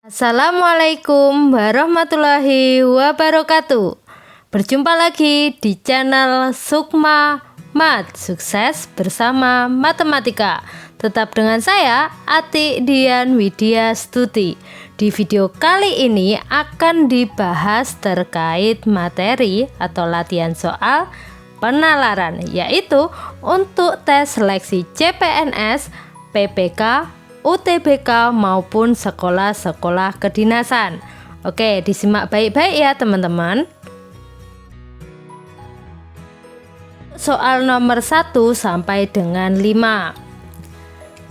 Assalamualaikum warahmatullahi wabarakatuh. Berjumpa lagi di channel Sukma Mat, sukses bersama matematika. Tetap dengan saya Ati Dian Widya Stuti. Di video kali ini akan dibahas terkait materi atau latihan soal penalaran, yaitu untuk tes seleksi CPNS, PPK, UTBK maupun sekolah-sekolah kedinasan. Oke, disimak baik-baik ya teman-teman. Soal nomor 1 sampai dengan 5.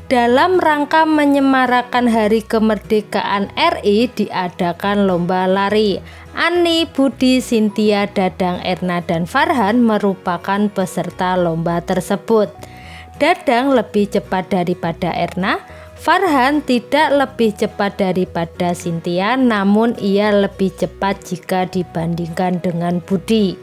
Dalam rangka menyemarakan Hari Kemerdekaan RI diadakan lomba lari. Ani, Budi, Cynthia, Dadang, Erna, dan Farhan merupakan peserta lomba tersebut. Dadang lebih cepat daripada Erna. Farhan tidak lebih cepat daripada Cynthia, namun ia lebih cepat jika dibandingkan dengan Budi.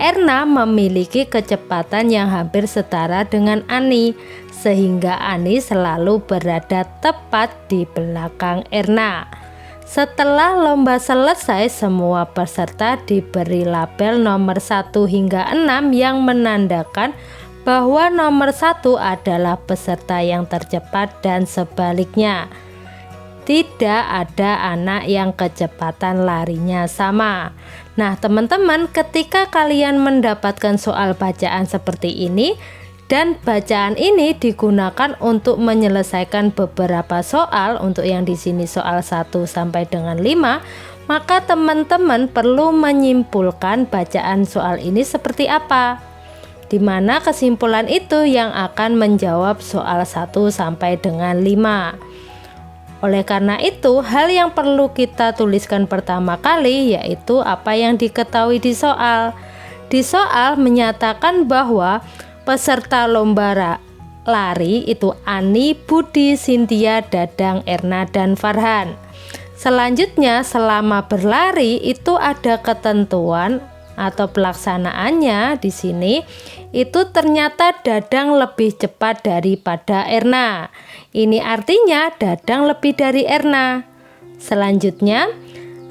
Erna memiliki kecepatan yang hampir setara dengan Ani, sehingga Ani selalu berada tepat di belakang Erna. Setelah lomba selesai, semua peserta diberi label nomor 1 hingga 6 yang menandakan bahwa nomor 1 adalah peserta yang tercepat dan sebaliknya. Tidak ada anak yang kecepatan larinya sama. Nah teman-teman, ketika kalian mendapatkan soal bacaan seperti ini dan bacaan ini digunakan untuk menyelesaikan beberapa soal, untuk yang di sini soal 1 sampai dengan 5, maka teman-teman perlu menyimpulkan bacaan soal ini seperti apa. Di mana kesimpulan itu yang akan menjawab soal 1 sampai dengan 5. Oleh karena itu, hal yang perlu kita tuliskan pertama kali yaitu apa yang diketahui di soal. Di soal menyatakan bahwa peserta lomba lari itu Ani, Budi, Cynthia, Dadang, Erna, dan Farhan. Selanjutnya, selama berlari itu ada ketentuan atau pelaksanaannya di sini itu ternyata Dadang lebih cepat daripada Erna. Ini artinya Dadang lebih dari Erna. Selanjutnya,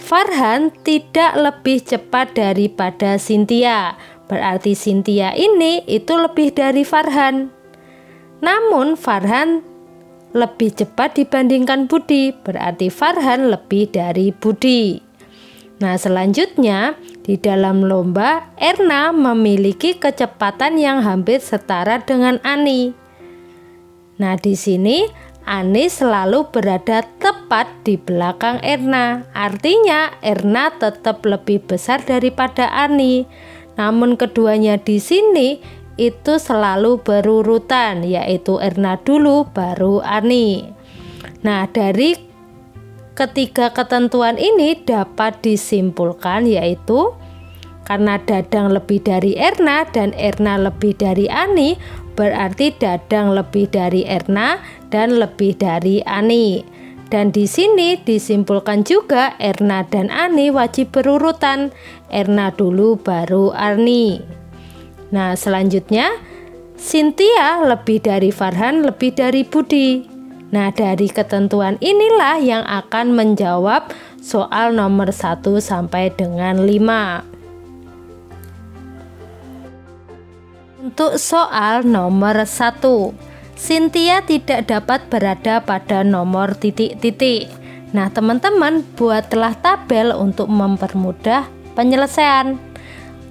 Farhan tidak lebih cepat daripada Cynthia. Berarti Cynthia ini itu lebih dari Farhan. Namun Farhan lebih cepat dibandingkan Budi. Berarti Farhan lebih dari Budi. Nah, selanjutnya di dalam lomba Erna memiliki kecepatan yang hampir setara dengan Ani. Nah, di sini Ani selalu berada tepat di belakang Erna. Artinya Erna tetap lebih besar daripada Ani. Namun keduanya di sini itu selalu berurutan, yaitu Erna dulu baru Ani. Nah, dari ketiga ketentuan ini dapat disimpulkan yaitu karena Dadang lebih dari Erna dan Erna lebih dari Ani, berarti Dadang lebih dari Erna dan lebih dari Ani. Dan di sini disimpulkan juga Erna dan Ani wajib berurutan, Erna dulu baru Ani. Nah, selanjutnya Cynthia lebih dari Farhan lebih dari Budi. Nah, dari ketentuan inilah yang akan menjawab soal nomor 1 sampai dengan 5. Untuk soal nomor 1, Cynthia tidak dapat berada pada nomor titik-titik. Nah, teman-teman buatlah tabel untuk mempermudah penyelesaian.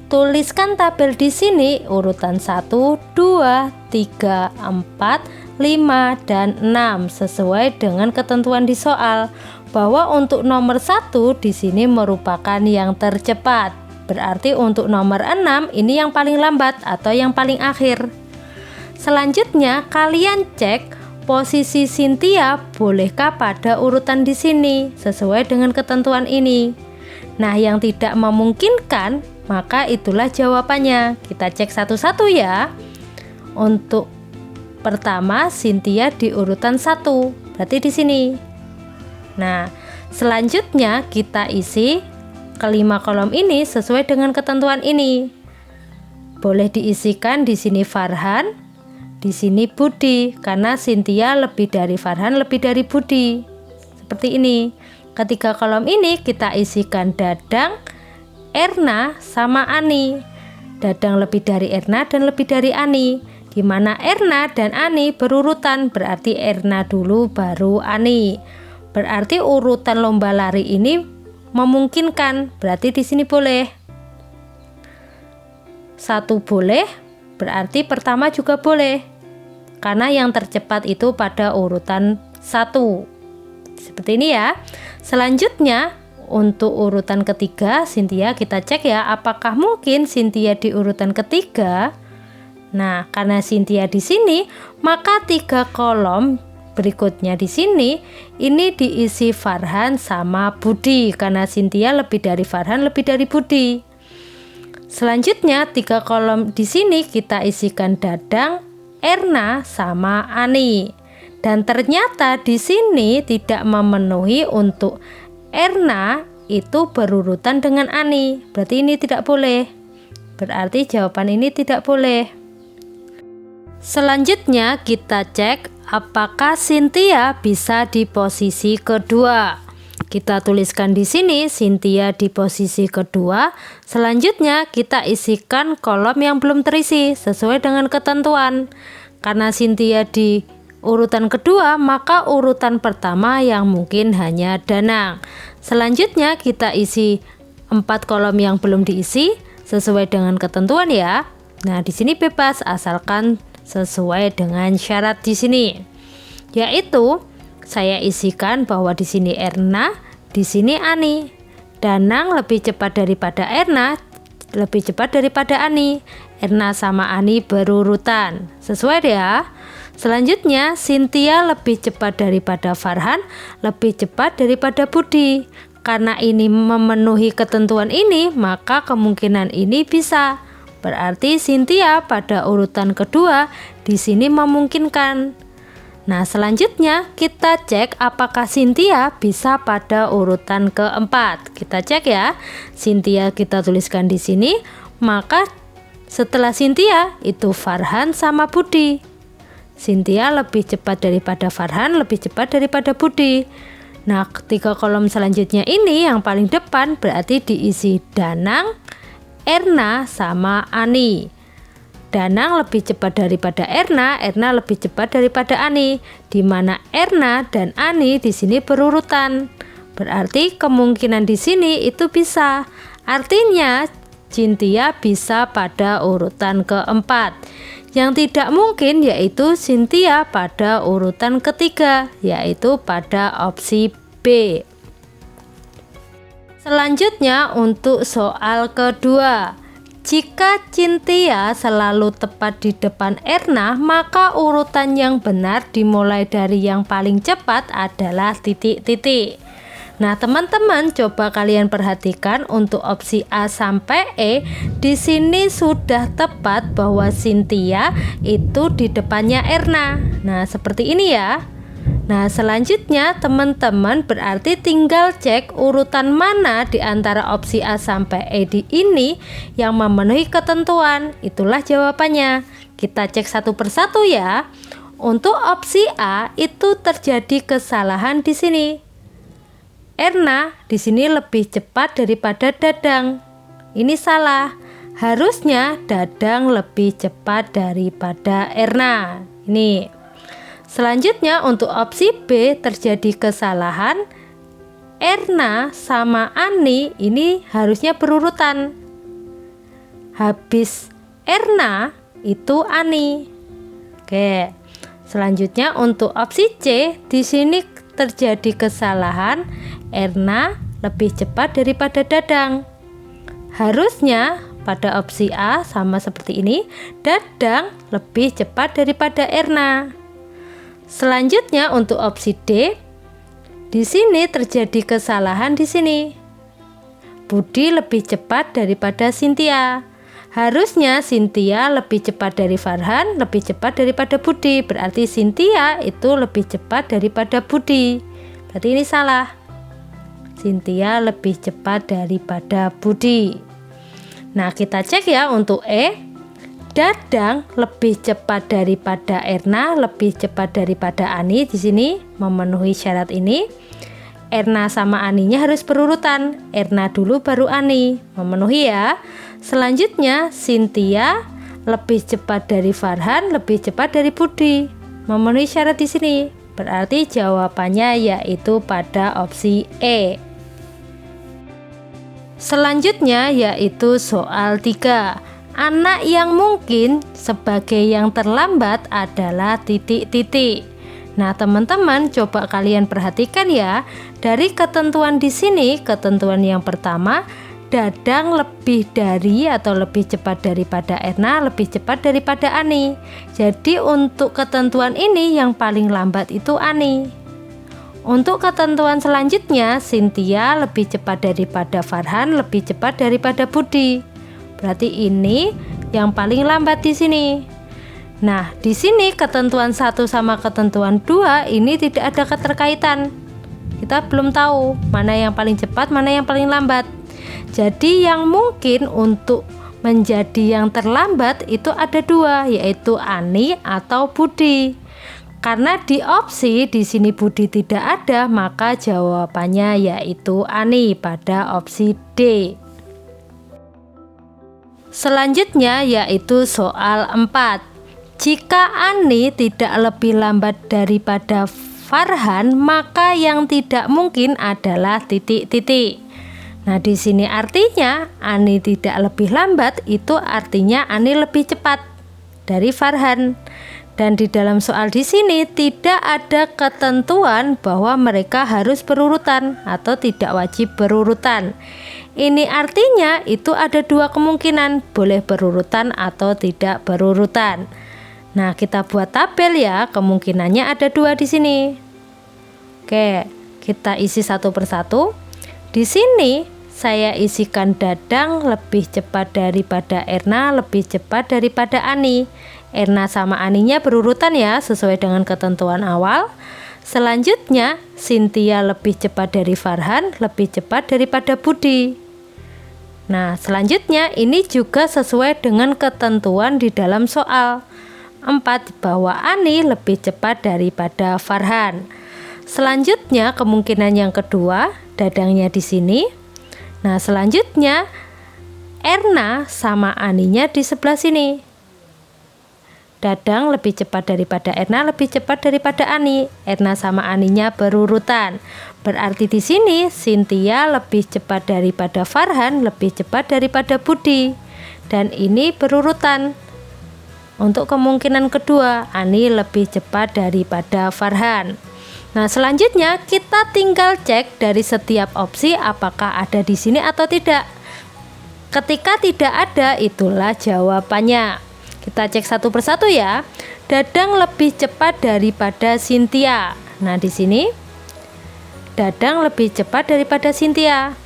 Tuliskan tabel di sini urutan 1, 2, 3, 4, 5, dan 6 sesuai dengan ketentuan di soal, bahwa untuk nomor 1 di sini merupakan yang tercepat. Berarti untuk nomor 6 ini yang paling lambat atau yang paling akhir. Selanjutnya kalian cek posisi Cynthia bolehkah pada urutan di sini sesuai dengan ketentuan ini. Nah, yang tidak memungkinkan maka itulah jawabannya. Kita cek satu-satu ya. Untuk pertama Cynthia di urutan 1, berarti di sini. Nah, selanjutnya kita isi kelima kolom ini sesuai dengan ketentuan ini. Boleh diisikan di sini Farhan, di sini Budi, karena Cynthia lebih dari Farhan lebih dari Budi. Seperti ini. Ketiga kolom ini kita isikan Dadang, Erna, sama Ani. Dadang lebih dari Erna dan lebih dari Ani, di mana Erna dan Ani berurutan, berarti Erna dulu baru Ani. Berarti urutan lomba lari ini memungkinkan, berarti di sini boleh. 1 boleh, berarti pertama juga boleh. Karena yang tercepat itu pada urutan 1. Seperti ini ya. Selanjutnya untuk urutan ketiga, Cynthia kita cek ya, apakah mungkin Cynthia di urutan ketiga? Nah, karena Cynthia di sini, maka 3 kolom berikutnya di sini ini diisi Farhan sama Budi, karena Cynthia lebih dari Farhan, lebih dari Budi. Selanjutnya 3 kolom di sini kita isikan Dadang, Erna, sama Ani. Dan ternyata di sini tidak memenuhi untuk Erna itu berurutan dengan Ani. Berarti ini tidak boleh. Berarti jawaban ini tidak boleh. Selanjutnya kita cek apakah Cynthia bisa di posisi kedua. Kita tuliskan di sini Cynthia di posisi kedua. Selanjutnya kita isikan kolom yang belum terisi sesuai dengan ketentuan. Karena Cynthia di urutan kedua, maka urutan pertama yang mungkin hanya Danang. Selanjutnya kita isi 4 kolom yang belum diisi sesuai dengan ketentuan ya. Nah, di sini bebas asalkan sesuai dengan syarat di sini. Yaitu saya isikan bahwa di sini Erna, di sini Ani. Danang lebih cepat daripada Erna, lebih cepat daripada Ani. Erna sama Ani berurutan. Sesuai ya. Selanjutnya Cynthia lebih cepat daripada Farhan, lebih cepat daripada Budi. Karena ini memenuhi ketentuan ini, maka kemungkinan ini bisa. Berarti Cynthia pada urutan kedua di sini memungkinkan. Nah, selanjutnya kita cek apakah Cynthia bisa pada urutan keempat. Kita cek ya. Cynthia kita tuliskan di sini, maka setelah Cynthia itu Farhan sama Budi. Cynthia lebih cepat daripada Farhan, lebih cepat daripada Budi. Nah, 3 kolom selanjutnya ini yang paling depan berarti diisi Danang, Erna, sama Ani. Danang lebih cepat daripada Erna, Erna lebih cepat daripada Ani, di mana Erna dan Ani di sini berurutan. Berarti kemungkinan di sini itu bisa. Artinya Cynthia bisa pada urutan keempat. Yang tidak mungkin yaitu Cynthia pada urutan ketiga, yaitu pada opsi B. Selanjutnya untuk soal kedua. Jika Cynthia selalu tepat di depan Erna, maka urutan yang benar dimulai dari yang paling cepat adalah titik-titik. Nah, teman-teman coba kalian perhatikan untuk opsi A sampai E. Di sini sudah tepat bahwa Cynthia itu di depannya Erna. Nah, seperti ini ya. Nah, selanjutnya teman-teman berarti tinggal cek urutan mana di antara opsi A sampai E di ini yang memenuhi ketentuan. Itulah jawabannya. Kita cek satu persatu ya. Untuk opsi A itu terjadi kesalahan di sini. Erna di sini lebih cepat daripada Dadang. Ini salah. Harusnya Dadang lebih cepat daripada Erna. Ini. Selanjutnya untuk opsi B terjadi kesalahan. Erna sama Ani ini harusnya berurutan. Habis Erna itu Ani. Oke. Selanjutnya untuk opsi C di sini terjadi kesalahan. Erna lebih cepat daripada Dadang. Harusnya pada opsi A sama seperti ini, Dadang lebih cepat daripada Erna. Selanjutnya untuk opsi D, di sini terjadi kesalahan di sini. Budi lebih cepat daripada Cynthia. Harusnya Cynthia lebih cepat dari Farhan, lebih cepat daripada Budi. Berarti Cynthia itu lebih cepat daripada Budi. Berarti ini salah. Cynthia lebih cepat daripada Budi. Nah, kita cek ya untuk E. Dadang lebih cepat daripada Erna, lebih cepat daripada Ani di sini memenuhi syarat ini. Erna sama Aninya harus berurutan. Erna dulu baru Ani. Memenuhi ya. Selanjutnya Cynthia lebih cepat dari Farhan, lebih cepat dari Budi. Memenuhi syarat di sini. Berarti jawabannya yaitu pada opsi E. Selanjutnya yaitu soal 3. Anak yang mungkin sebagai yang terlambat adalah titik-titik. Nah, teman-teman coba kalian perhatikan ya. Dari ketentuan di sini, ketentuan yang pertama, Dadang lebih dari atau lebih cepat daripada Erna, lebih cepat daripada Ani. Jadi untuk ketentuan ini yang paling lambat itu Ani. Untuk ketentuan selanjutnya, Cynthia lebih cepat daripada Farhan, lebih cepat daripada Budi. Berarti ini yang paling lambat di sini. Nah, di sini ketentuan 1 sama ketentuan 2 ini tidak ada keterkaitan. Kita belum tahu mana yang paling cepat, mana yang paling lambat. Jadi yang mungkin untuk menjadi yang terlambat itu ada 2, yaitu Ani atau Budi. Karena di opsi di sini Budi tidak ada, maka jawabannya yaitu Ani pada opsi D. Selanjutnya yaitu soal 4. Jika Ani tidak lebih lambat daripada Farhan, maka yang tidak mungkin adalah titik-titik. Nah, di sini artinya Ani tidak lebih lambat, itu artinya Ani lebih cepat dari Farhan. Dan di dalam soal di sini tidak ada ketentuan bahwa mereka harus berurutan atau tidak wajib berurutan. Ini artinya itu ada 2 kemungkinan, boleh berurutan atau tidak berurutan. Nah, kita buat tabel ya, kemungkinannya ada 2 di sini. Oke, kita isi satu persatu. Di sini saya isikan Dadang lebih cepat daripada Erna, lebih cepat daripada Ani. Erna sama Aninya berurutan ya, sesuai dengan ketentuan awal. Selanjutnya Cynthia lebih cepat dari Farhan, lebih cepat daripada Budi. Nah, selanjutnya ini juga sesuai dengan ketentuan di dalam soal 4, bahwa Ani lebih cepat daripada Farhan. Selanjutnya kemungkinan yang kedua, Dadangnya di sini. Nah, selanjutnya Erna sama Aninya di sebelah sini. Dadang lebih cepat daripada Erna, lebih cepat daripada Ani. Erna sama Aninya berurutan. Berarti di sini Cynthia lebih cepat daripada Farhan, lebih cepat daripada Budi. Dan ini berurutan. Untuk kemungkinan kedua, Ani lebih cepat daripada Farhan. Nah, selanjutnya kita tinggal cek dari setiap opsi apakah ada di sini atau tidak. Ketika tidak ada, itulah jawabannya. Kita cek satu persatu ya. Dadang lebih cepat daripada Cynthia. Nah, di sini Dadang lebih cepat daripada Cynthia.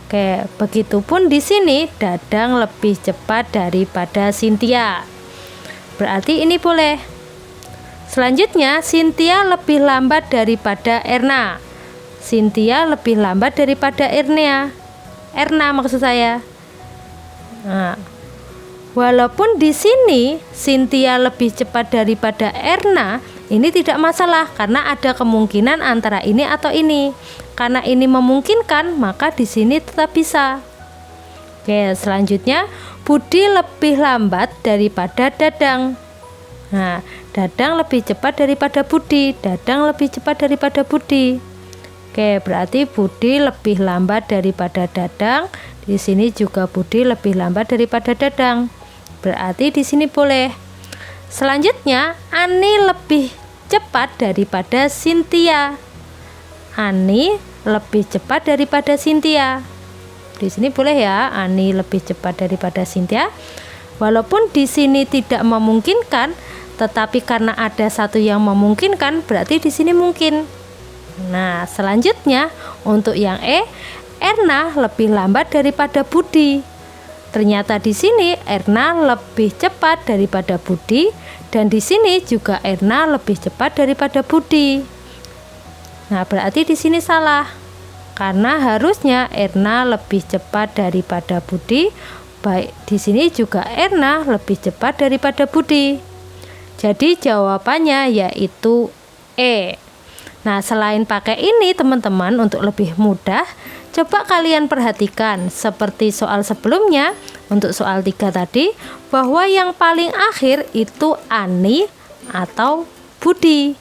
Oke, begitupun di sini Dadang lebih cepat daripada Cynthia. Berarti ini boleh. Selanjutnya Cynthia lebih lambat daripada Erna. Cynthia lebih lambat daripada Erna maksud saya. Nah, walaupun di sini Cynthia lebih cepat daripada Erna, ini tidak masalah karena ada kemungkinan antara ini atau ini. Karena ini memungkinkan, maka di sini tetap bisa. Oke, selanjutnya Budi lebih lambat daripada Dadang. Nah, Dadang lebih cepat daripada Budi, Dadang lebih cepat daripada Budi. Oke, berarti Budi lebih lambat daripada Dadang. Di sini juga Budi lebih lambat daripada Dadang. Berarti di sini boleh. Selanjutnya, Ani lebih cepat daripada Cynthia. Ani lebih cepat daripada Cynthia. Di sini boleh ya, Ani lebih cepat daripada Cynthia. Walaupun di sini tidak memungkinkan, tetapi karena ada satu yang memungkinkan, berarti di sini mungkin. Nah, selanjutnya untuk yang E, Erna lebih lambat daripada Budi. Ternyata di sini Erna lebih cepat daripada Budi, dan di sini juga Erna lebih cepat daripada Budi. Nah, berarti di sini salah. Karena harusnya Erna lebih cepat daripada Budi. Baik, di sini juga Erna lebih cepat daripada Budi. Jadi jawabannya yaitu E. Nah, selain pakai ini teman-teman, untuk lebih mudah, coba kalian perhatikan seperti soal sebelumnya. Untuk soal 3 tadi, bahwa yang paling akhir itu Ani atau Budi.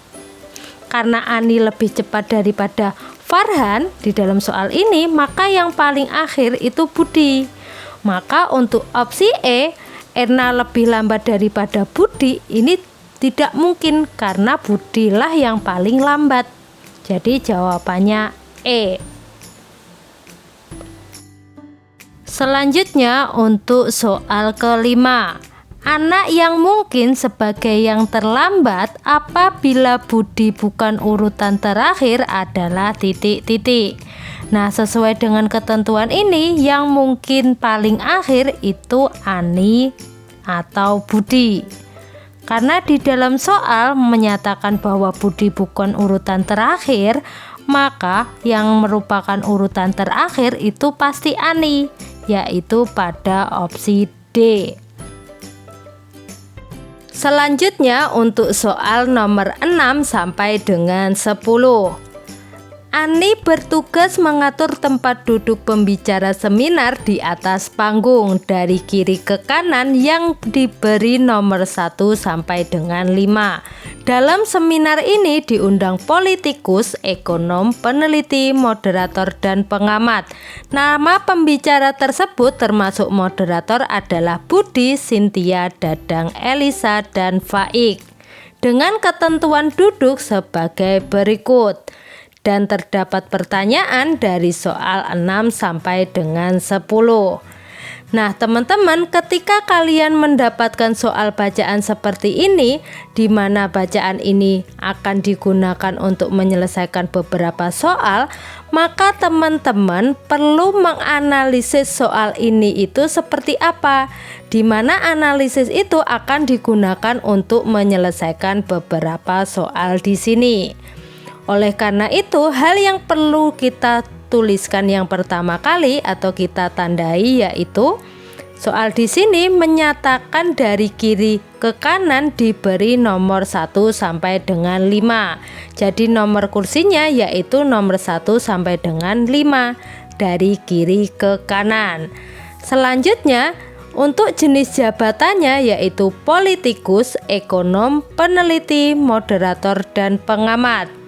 Karena Ani lebih cepat daripada Farhan di dalam soal ini, maka yang paling akhir itu Budi. Maka untuk opsi E, Erna lebih lambat daripada Budi, ini tidak mungkin karena Budilah yang paling lambat. Jadi jawabannya E. Selanjutnya untuk soal kelima. Anak yang mungkin sebagai yang terlambat apabila Budi bukan urutan terakhir adalah titik-titik. Nah, sesuai dengan ketentuan ini, yang mungkin paling akhir itu Ani atau Budi. Karena di dalam soal menyatakan bahwa Budi bukan urutan terakhir, maka yang merupakan urutan terakhir itu pasti Ani, yaitu pada opsi D. Selanjutnya untuk soal nomor 6 sampai dengan 10. Ani bertugas mengatur tempat duduk pembicara seminar di atas panggung dari kiri ke kanan yang diberi nomor 1 sampai dengan 5. Dalam seminar ini diundang politikus, ekonom, peneliti, moderator, dan pengamat. Nama pembicara tersebut termasuk moderator adalah Budi, Cynthia, Dadang, Elisa, dan Faik. Dengan ketentuan duduk sebagai berikut. Dan terdapat pertanyaan dari soal 6 sampai dengan 10. Nah teman-teman, ketika kalian mendapatkan soal bacaan seperti ini, di mana bacaan ini akan digunakan untuk menyelesaikan beberapa soal, maka teman-teman perlu menganalisis soal ini itu seperti apa, di mana analisis itu akan digunakan untuk menyelesaikan beberapa soal di sini. Oleh karena itu, hal yang perlu kita tuliskan yang pertama kali atau kita tandai yaitu soal di sini menyatakan dari kiri ke kanan diberi nomor 1 sampai dengan 5. Jadi nomor kursinya yaitu nomor 1 sampai dengan 5 dari kiri ke kanan. Selanjutnya untuk jenis jabatannya yaitu politikus, ekonom, peneliti, moderator, dan pengamat.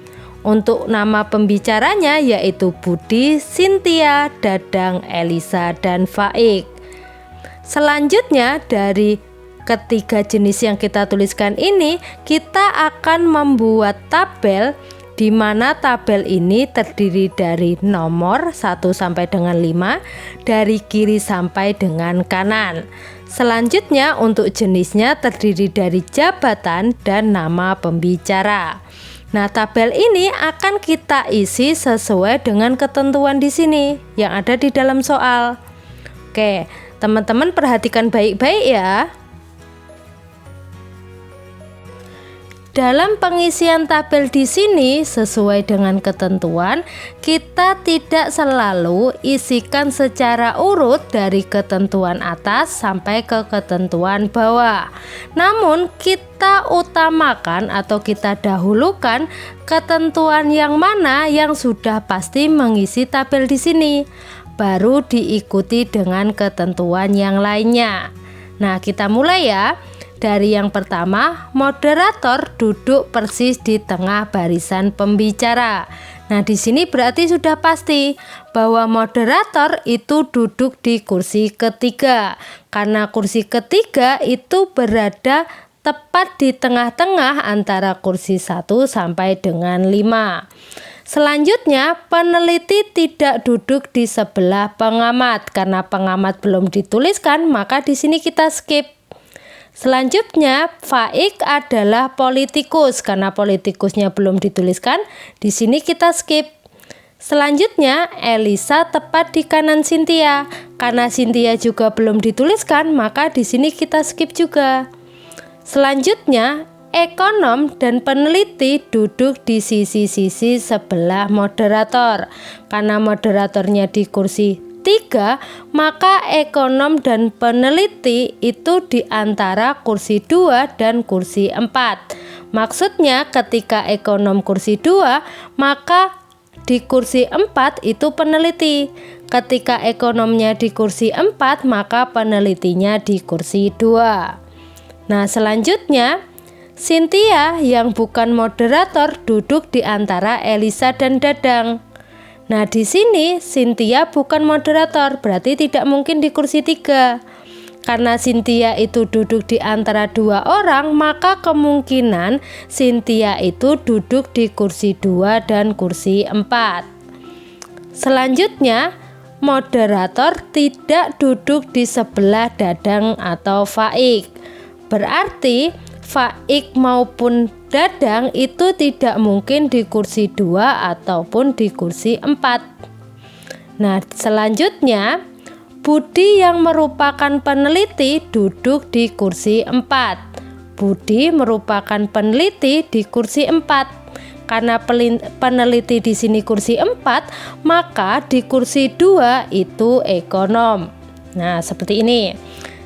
Untuk nama pembicaranya yaitu Budi, Cynthia, Dadang, Elisa, dan Faik. Selanjutnya dari ketiga jenis yang kita tuliskan ini, kita akan membuat tabel di mana tabel ini terdiri dari nomor 1 sampai dengan 5 dari kiri sampai dengan kanan. Selanjutnya untuk jenisnya terdiri dari jabatan dan nama pembicara. Nah, tabel ini akan kita isi sesuai dengan ketentuan di sini yang ada di dalam soal. Oke, teman-teman perhatikan baik-baik ya. Dalam pengisian tabel di sini sesuai dengan ketentuan, kita tidak selalu isikan secara urut dari ketentuan atas sampai ke ketentuan bawah. Namun kita utamakan atau kita dahulukan ketentuan yang mana yang sudah pasti mengisi tabel di sini, baru diikuti dengan ketentuan yang lainnya. Nah, kita mulai ya. Dari yang pertama, moderator duduk persis di tengah barisan pembicara. Nah, di sini berarti sudah pasti bahwa moderator itu duduk di kursi ketiga. Karena kursi ketiga itu berada tepat di tengah-tengah antara kursi 1 sampai dengan 5. Selanjutnya, peneliti tidak duduk di sebelah pengamat. Karena pengamat belum dituliskan, maka di sini kita skip. Selanjutnya, Faik adalah politikus. Karena politikusnya belum dituliskan, di sini kita skip. Selanjutnya, Elisa tepat di kanan Cynthia. Karena Cynthia juga belum dituliskan, maka di sini kita skip juga. Selanjutnya, ekonom dan peneliti duduk di sisi-sisi sebelah moderator. Karena moderatornya di kursi 3, maka ekonom dan peneliti itu di antara kursi 2 dan kursi 4. Maksudnya ketika ekonom kursi 2, maka di kursi 4 itu peneliti. Ketika ekonomnya di kursi 4, maka penelitinya di kursi 2. Nah, selanjutnya Cynthia yang bukan moderator duduk di antara Elisa dan Dadang. Nah, di sini Cynthia bukan moderator, berarti tidak mungkin di kursi 3. Karena Cynthia itu duduk di antara 2 orang, maka kemungkinan Cynthia itu duduk di kursi 2 dan kursi 4. Selanjutnya, moderator tidak duduk di sebelah Dadang atau Faik. Berarti Faik maupun Dadang itu tidak mungkin di kursi 2 ataupun di kursi 4. Nah, selanjutnya Budi yang merupakan peneliti duduk di kursi 4. Budi merupakan peneliti di kursi 4. Karena peneliti di sini kursi 4, maka di kursi 2 itu ekonom. Nah, seperti ini.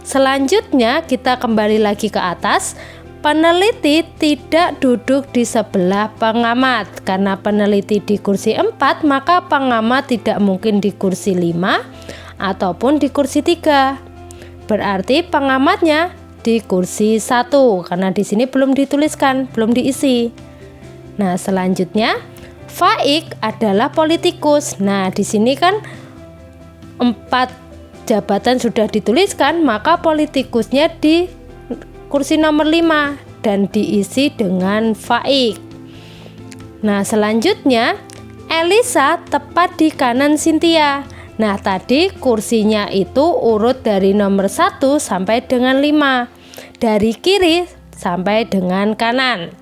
Selanjutnya kita kembali lagi ke atas. Peneliti tidak duduk di sebelah pengamat. Karena peneliti di kursi 4, maka pengamat tidak mungkin di kursi 5 ataupun di kursi 3. Berarti pengamatnya di kursi 1 karena di sini belum dituliskan, belum diisi. Nah, selanjutnya Faik adalah politikus. Nah, di sini kan 4 jabatan sudah dituliskan, maka politikusnya di kursi nomor 5 dan diisi dengan Faik. Nah, selanjutnya Elisa tepat di kanan Cynthia. Nah, tadi kursinya itu urut dari nomor 1 sampai dengan 5. Dari kiri sampai dengan kanan.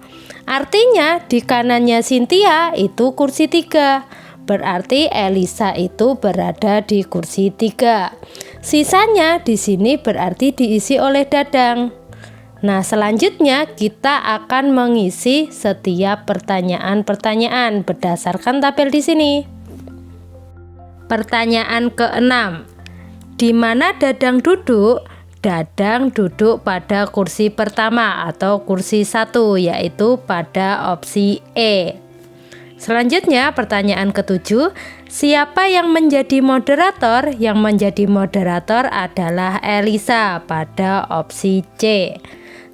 Artinya di kanannya Cynthia itu kursi 3. Berarti Elisa itu berada di kursi 3. Sisanya di sini berarti diisi oleh Dadang. Nah, selanjutnya kita akan mengisi setiap pertanyaan-pertanyaan berdasarkan tabel di sini. Pertanyaan ke-6. Di mana Dadang duduk? Dadang duduk pada kursi pertama atau kursi 1, yaitu pada opsi E. Selanjutnya pertanyaan ke-7. Siapa yang menjadi moderator? Yang menjadi moderator adalah Elisa pada opsi C.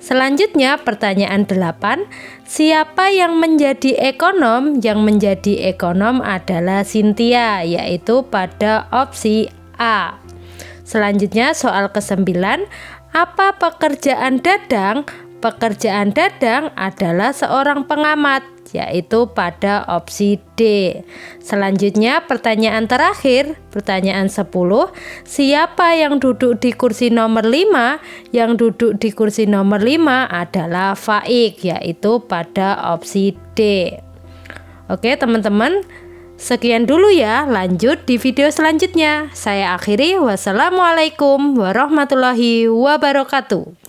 Selanjutnya pertanyaan 8. Siapa yang menjadi ekonom? Yang menjadi ekonom adalah Cynthia, yaitu pada opsi A. Selanjutnya soal ke-9. Apa pekerjaan Dadang? Pekerjaan Dadang adalah seorang pengamat, yaitu pada opsi D. Selanjutnya pertanyaan terakhir, pertanyaan 10. Siapa yang duduk di kursi nomor 5? Yang duduk di kursi nomor 5 adalah Faik, yaitu pada opsi D. Oke teman-teman, sekian dulu ya, lanjut di video selanjutnya. Saya akhiri, wassalamualaikum warahmatullahi wabarakatuh.